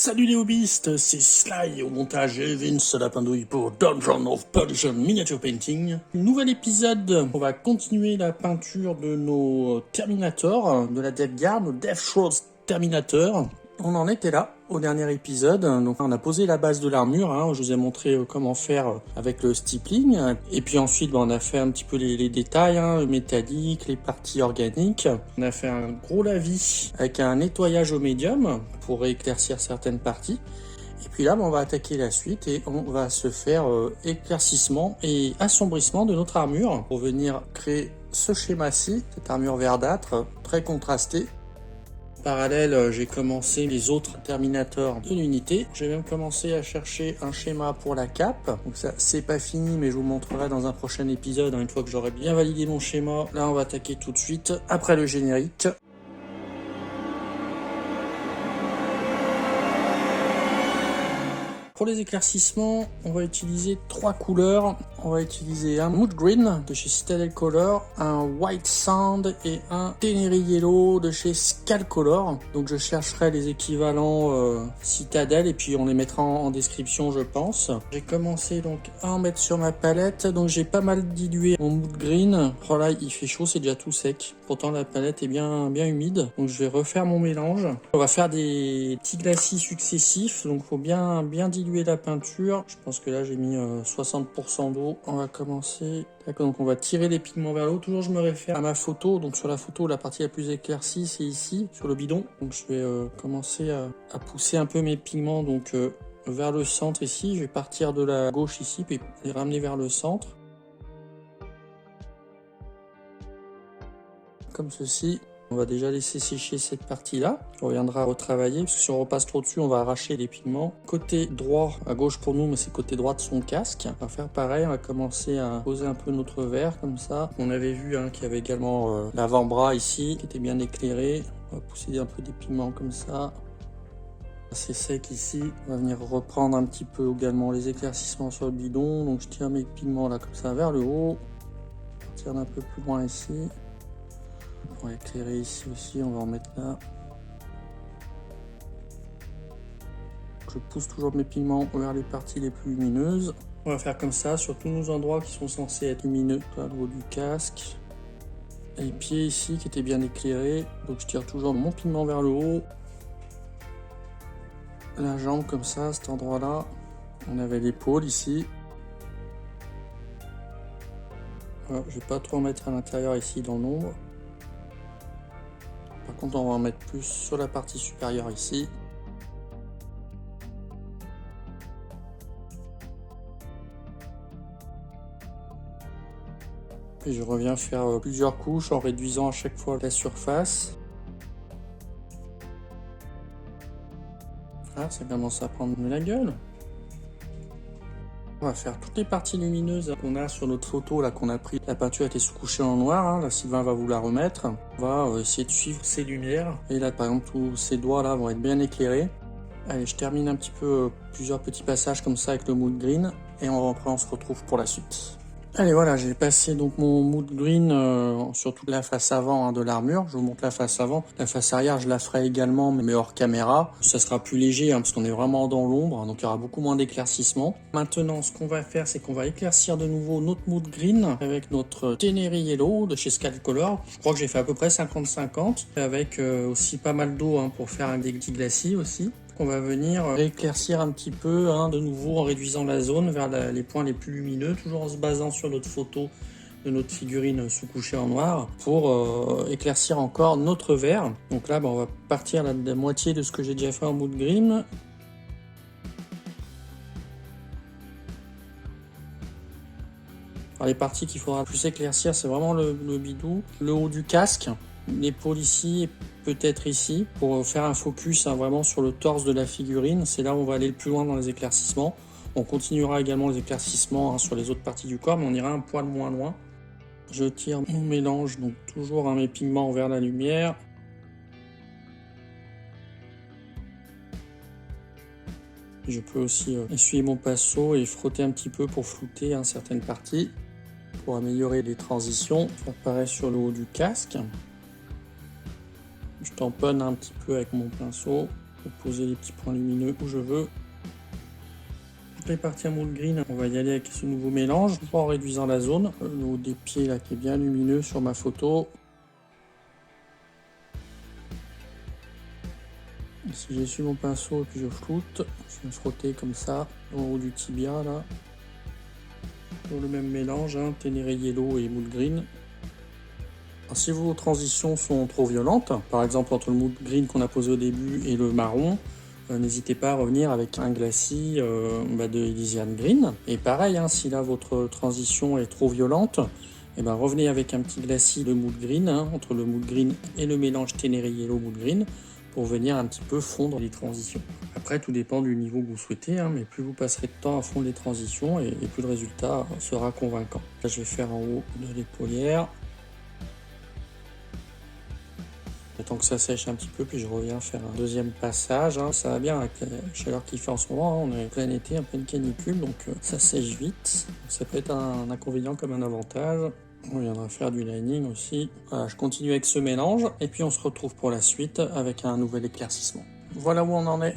Salut les hobbyistes, c'est Sly au montage et Vince Lapindouille pour Dungeon of Perdition Miniature Painting. Nouvel épisode, on va continuer la peinture de nos Terminators, de la Death Guard, nos Death Throes Terminator. On en était là au dernier épisode, donc on a posé la base de l'armure, je vous ai montré comment faire avec le stippling, et puis ensuite on a fait un petit peu les détails, le métallique, les parties organiques. On a fait un gros lavis avec un nettoyage au médium pour éclaircir certaines parties. Et puis là, on va attaquer la suite et on va se faire éclaircissement et assombrissement de notre armure pour venir créer ce schéma-ci, cette armure verdâtre très contrastée. En parallèle, j'ai commencé les autres Terminators de l'unité. J'ai même commencé à chercher un schéma pour la cape. Donc ça, c'est pas fini, mais je vous montrerai dans un prochain épisode, une fois que j'aurai bien validé mon schéma. Là, on va attaquer tout de suite, après le générique. Pour les éclaircissements, on va utiliser 3 couleurs. On va utiliser un Mood Green de chez Citadel Color, un White Sand et un Teneri Yellow de chez Skal Color. Donc je chercherai les équivalents Citadel et puis on les mettra en description, je pense. J'ai commencé donc à en mettre sur ma palette. Donc j'ai pas mal dilué mon Mood Green. Oh là, il fait chaud, c'est déjà tout sec. Pourtant la palette est bien humide. Donc je vais refaire mon mélange. On va faire des petits glacis successifs. Donc il faut bien diluer la peinture. Je pense que là j'ai mis 60% d'eau. On va commencer. Donc on va tirer les pigments vers le haut. Toujours je me réfère à ma photo. Donc sur la photo, la partie la plus éclaircie c'est ici, sur le bidon. Donc je vais commencer à pousser un peu mes pigments donc vers le centre ici. Je vais partir de la gauche ici puis les ramener vers le centre. Comme ceci. On va déjà laisser sécher cette partie-là. On reviendra retravailler, parce que si on repasse trop dessus, on va arracher les pigments. Côté droit, à gauche pour nous, mais c'est côté droit de son casque. On va faire pareil, on va commencer à poser un peu notre verre, comme ça. On avait vu qu'il y avait également l'avant-bras ici, qui était bien éclairé. On va pousser un peu des pigments comme ça. C'est sec ici. On va venir reprendre un petit peu également les éclaircissements sur le bidon. Donc je tire mes pigments là, comme ça, vers le haut. Je tire un peu plus loin ici. On va éclairer ici aussi, on va en mettre là. Je pousse toujours mes pigments vers les parties les plus lumineuses. On va faire comme ça sur tous nos endroits qui sont censés être lumineux. Là, le haut du casque. Et les pieds ici qui étaient bien éclairés. Donc je tire toujours mon pigment vers le haut. La jambe comme ça, à cet endroit-là. On avait l'épaule ici. Voilà, je ne vais pas trop en mettre à l'intérieur ici dans l'ombre. Par contre, on va en mettre plus sur la partie supérieure ici. Et je reviens faire plusieurs couches en réduisant à chaque fois la surface. Ah, ça commence à prendre de la gueule. On va faire toutes les parties lumineuses qu'on a sur notre photo là qu'on a pris. La peinture était sous-couchée en noir, là Sylvain va vous la remettre. On va essayer de suivre ces lumières. Et là par exemple tous ces doigts là vont être bien éclairés. Allez, je termine un petit peu plusieurs petits passages comme ça avec le Mood Green. Et après on se retrouve pour la suite. Allez voilà, j'ai passé donc mon Mood Green sur toute la face avant de l'armure. Je vous montre la face avant. La face arrière, je la ferai également, mais hors caméra. Ça sera plus léger parce qu'on est vraiment dans l'ombre, donc il y aura beaucoup moins d'éclaircissement. Maintenant, ce qu'on va faire, c'est qu'on va éclaircir de nouveau notre Mood Green avec notre Teneri Yellow de chez Skal Color. Je crois que j'ai fait à peu près 50-50, avec aussi pas mal d'eau pour faire des petits glacis aussi. On va venir éclaircir un petit peu de nouveau en réduisant la zone vers les points les plus lumineux, toujours en se basant sur notre photo de notre figurine sous-couchée en noir pour éclaircir encore notre verre. Donc là, on va partir de la moitié de ce que j'ai déjà fait en Mood Green. Alors, les parties qu'il faudra plus éclaircir, c'est vraiment le bidou, le haut du casque, l'épaule ici et peut-être ici, pour faire un focus vraiment sur le torse de la figurine. C'est là où on va aller le plus loin dans les éclaircissements. On continuera également les éclaircissements sur les autres parties du corps, mais on ira un poil moins loin. Je tire mon mélange, donc toujours mes pigments vers la lumière. Je peux aussi essuyer mon pinceau et frotter un petit peu pour flouter certaines parties, pour améliorer les transitions. Faire pareil sur le haut du casque. Je tamponne un petit peu avec mon pinceau. pour poser les petits points lumineux où je veux. Toutes les parties à moule green, on va y aller avec ce nouveau mélange, toujours en réduisant la zone. Le haut des pieds là qui est bien lumineux sur ma photo. Si j'essuie mon pinceau et puis je floute, je vais frotter comme ça au haut du tibia là. Pour le même mélange, hein, Ténéré Yellow et moule green. Alors, si vos transitions sont trop violentes, par exemple entre le moule green qu'on a posé au début et le marron, n'hésitez pas à revenir avec un glacis de Elysian Green. Et pareil, hein, si là votre transition est trop violente, revenez avec un petit glacis de moule green, hein, entre le moule green et le mélange Ténéré Yellow moule green, pour venir un petit peu fondre les transitions. Après, tout dépend du niveau que vous souhaitez, hein, mais plus vous passerez de temps à fondre les transitions et plus le résultat sera convaincant. Là, je vais faire en haut de l'épaulière. Tant que ça sèche un petit peu, puis je reviens faire un deuxième passage. Hein. Ça va bien avec la chaleur qu'il fait en ce moment. Hein. On est en plein été, en pleine canicule, donc ça sèche vite. Ça peut être un inconvénient comme un avantage. On viendra faire du lining aussi. Voilà, je continue avec ce mélange et puis on se retrouve pour la suite avec un nouvel éclaircissement. Voilà où on en est.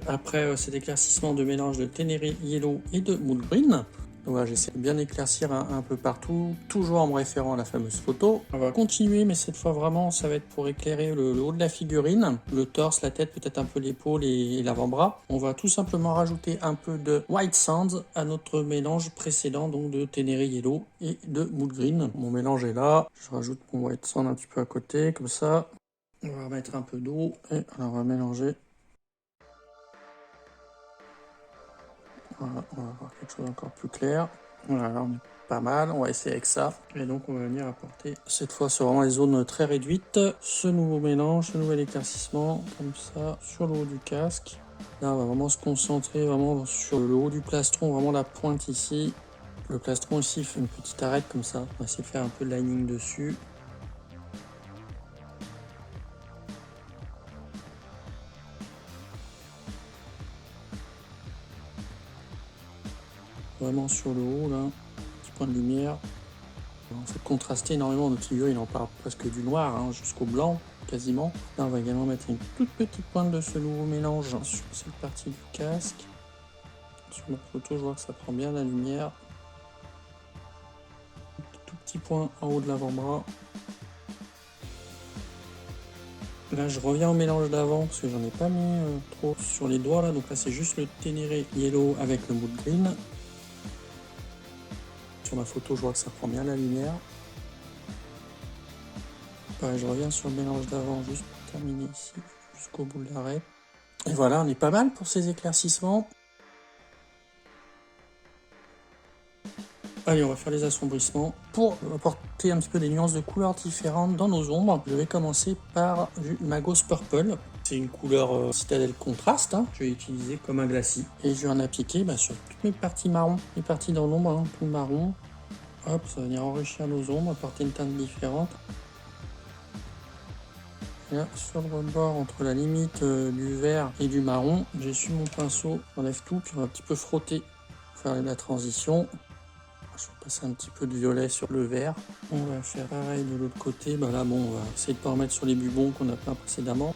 Après cet éclaircissement de mélange de Ténéré Yellow et de moule green. Voilà, j'essaie de bien éclaircir un peu partout, toujours en me référant à la fameuse photo. On va continuer, mais cette fois vraiment, ça va être pour éclairer le haut de la figurine, le torse, la tête, peut-être un peu l'épaule et l'avant-bras. On va tout simplement rajouter un peu de White Sand à notre mélange précédent, donc de Ténéré Yellow et de moule green. Mon mélange est là, je rajoute mon White Sand un petit peu à côté, comme ça. On va remettre un peu d'eau et on va mélanger. Voilà, on va avoir quelque chose d'encore plus clair. Voilà, là on est pas mal, on va essayer avec ça. Et donc on va venir apporter, cette fois sur vraiment les zones très réduites, ce nouveau mélange, ce nouvel éclaircissement, comme ça, sur le haut du casque. Là on va vraiment se concentrer vraiment sur le haut du plastron, vraiment la pointe ici. Le plastron ici fait une petite arête comme ça. On va essayer de faire un peu de lining dessus. Vraiment sur le haut là, petit point de lumière. On fait contraster énormément notre figure, il en part presque du noir hein, jusqu'au blanc quasiment. Là on va également mettre une toute petite pointe de ce nouveau mélange sur cette partie du casque. Sur ma photo je vois que ça prend bien la lumière. Tout petit point en haut de l'avant-bras. Là je reviens au mélange d'avant parce que j'en ai pas mis trop sur les doigts là. Donc là c'est juste le Ténéré Yellow avec le moule green. Sur ma photo je vois que ça prend bien la lumière. Pareil, je reviens sur le mélange d'avant juste pour terminer ici jusqu'au bout de l'arrêt. Et voilà, on est pas mal pour ces éclaircissements. Allez, on va faire les assombrissements. Pour apporter un petit peu des nuances de couleurs différentes dans nos ombres, je vais commencer par du Magos Purple. C'est une couleur citadelle contraste, hein, je vais utiliser comme un glacis. Et je vais en appliquer sur toutes mes parties marron, les parties dans l'ombre, hein, tout marron. Hop, ça va venir enrichir nos ombres, apporter une teinte différente. Et là, sur le rebord, entre la limite du vert et du marron, j'essuie mon pinceau, j'enlève tout, puis on va un petit peu frotter pour faire la transition. Je vais passer un petit peu de violet sur le vert. On va faire pareil de l'autre côté. Là, bon, on va essayer de ne pas remettre sur les bubons qu'on a peint précédemment.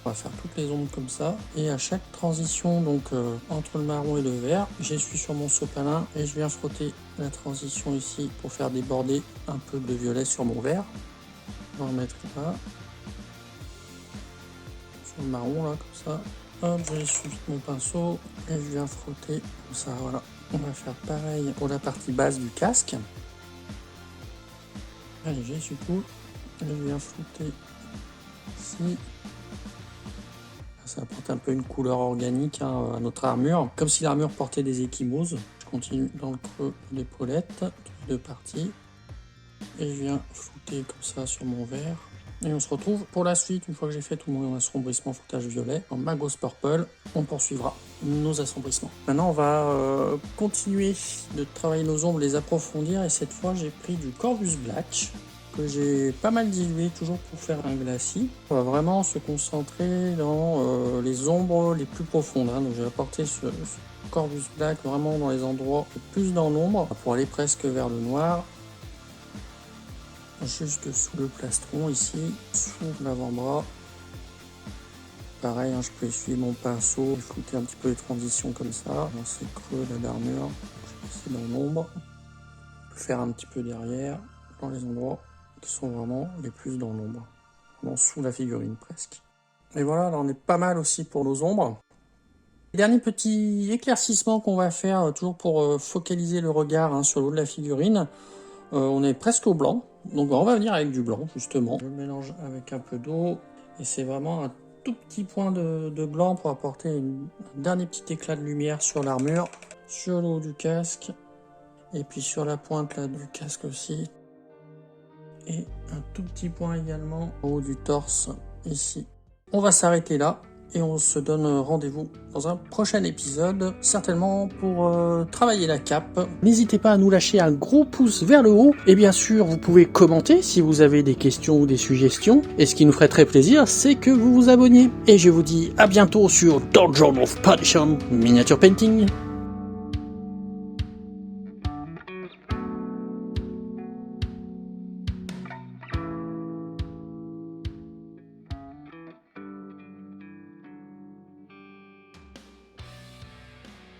On va faire toutes les ombres comme ça. Et à chaque transition, donc entre le marron et le vert, j'essuie sur mon sopalin et je viens frotter la transition ici pour faire déborder un peu de violet sur mon vert. On va remettre là. Sur le marron, là, comme ça. Hop, j'essuie mon pinceau et je viens frotter comme ça, voilà. On va faire pareil pour la partie basse du casque. Allez, j'essuie tout. Et je viens flouter ici. Ça apporte un peu une couleur organique hein, à notre armure. Comme si l'armure portait des échymoses. Je continue dans le creux de l'épaulette, toutes les deux parties. Et je viens flouter comme ça sur mon verre. Et on se retrouve pour la suite, une fois que j'ai fait tout mon assombrissement foutage violet, en Magos Purple, on poursuivra nos assombrissements. Maintenant, on va continuer de travailler nos ombres, les approfondir, et cette fois, j'ai pris du Corvus Black, que j'ai pas mal dilué, toujours pour faire un glacis. On va vraiment se concentrer dans les ombres les plus profondes. Hein. Donc, j'ai apporté ce Corvus Black vraiment dans les endroits le plus dans l'ombre, pour aller presque vers le noir. Juste sous le plastron ici, sous l'avant-bras. pareil, hein, je peux essuyer mon pinceau et flouter un petit peu les transitions comme ça. Dans ces creux là d'armure, je vais passer dans l'ombre. Je peux faire un petit peu derrière, dans les endroits qui sont vraiment les plus dans l'ombre. Vraiment sous la figurine presque. Et voilà, là on est pas mal aussi pour nos ombres. Dernier petit éclaircissement qu'on va faire, toujours pour focaliser le regard hein, sur le haut de la figurine. On est presque au blanc, donc on va venir avec du blanc justement. Je mélange avec un peu d'eau et c'est vraiment un tout petit point de blanc pour apporter un dernier petit éclat de lumière sur l'armure, sur le haut du casque et puis sur la pointe là, du casque aussi. Et un tout petit point également au haut du torse ici. On va s'arrêter là. Et on se donne rendez-vous dans un prochain épisode, certainement pour travailler la cape. N'hésitez pas à nous lâcher un gros pouce vers le haut. Et bien sûr, vous pouvez commenter si vous avez des questions ou des suggestions. Et ce qui nous ferait très plaisir, c'est que vous vous abonniez. Et je vous dis à bientôt sur Dungeon of Perdition Miniature Painting.